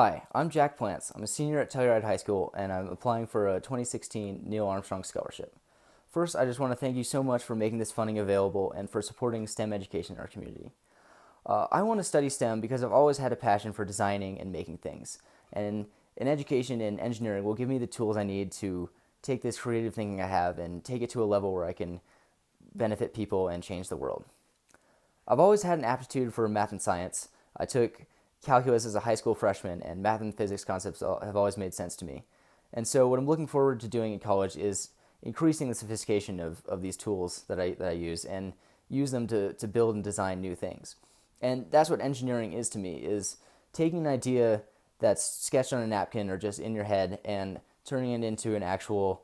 Hi, I'm Jack Plantz. I'm a senior at Telluride High School, and I'm applying for a 2016 Neil Armstrong Scholarship. First, I just want to thank you so much for making this funding available and for supporting STEM education in our community. I want to study STEM because I've always had a passion for designing and making things, and an education in engineering will give me the tools I need to take this creative thinking I have and take it to a level where I can benefit people and change the world. I've always had an aptitude for math and science. I took calculus as a high school freshman, and math and physics concepts have always made sense to me. And so, what I'm looking forward to doing in college is increasing the sophistication of these tools that I use and use them to build and design new things. And that's what engineering is to me, is taking an idea that's sketched on a napkin or just in your head and turning it into an actual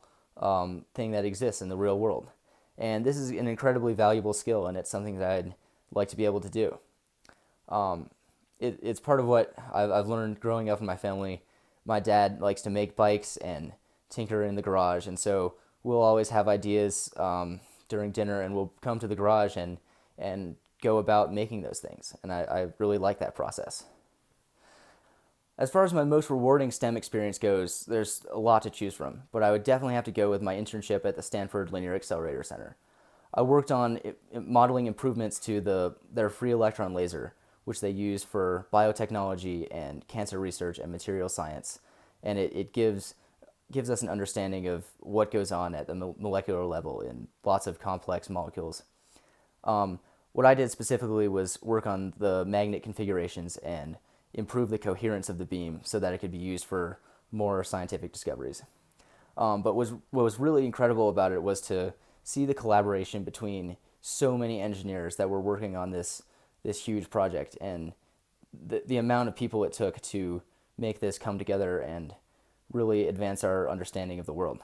thing that exists in the real world. And this is an incredibly valuable skill, and it's something that I'd like to be able to do. It's part of what I've learned growing up in my family. My dad likes to make bikes and tinker in the garage, and so we'll always have ideas during dinner, and we'll come to the garage and go about making those things. And I really like that process. As far as my most rewarding STEM experience goes, there's a lot to choose from, but I would definitely have to go with my internship at the Stanford Linear Accelerator Center. I worked on modeling improvements to their free electron laser, which they use for biotechnology and cancer research and material science. And it gives us an understanding of what goes on at the molecular level in lots of complex molecules. What I did specifically was work on the magnet configurations and improve the coherence of the beam so that it could be used for more scientific discoveries. But what was really incredible about it was to see the collaboration between so many engineers that were working on this huge project, and the amount of people it took to make this come together and really advance our understanding of the world.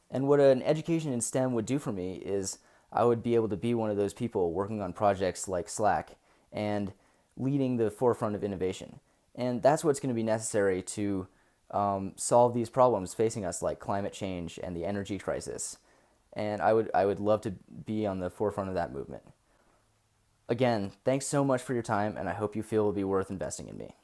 And what an education in STEM would do for me is I would be able to be one of those people working on projects like Slack and leading the forefront of innovation. And that's what's going to be necessary to solve these problems facing us, like climate change and the energy crisis. And I would love to be on the forefront of that movement. Again, thanks so much for your time, and I hope you feel it will be worth investing in me.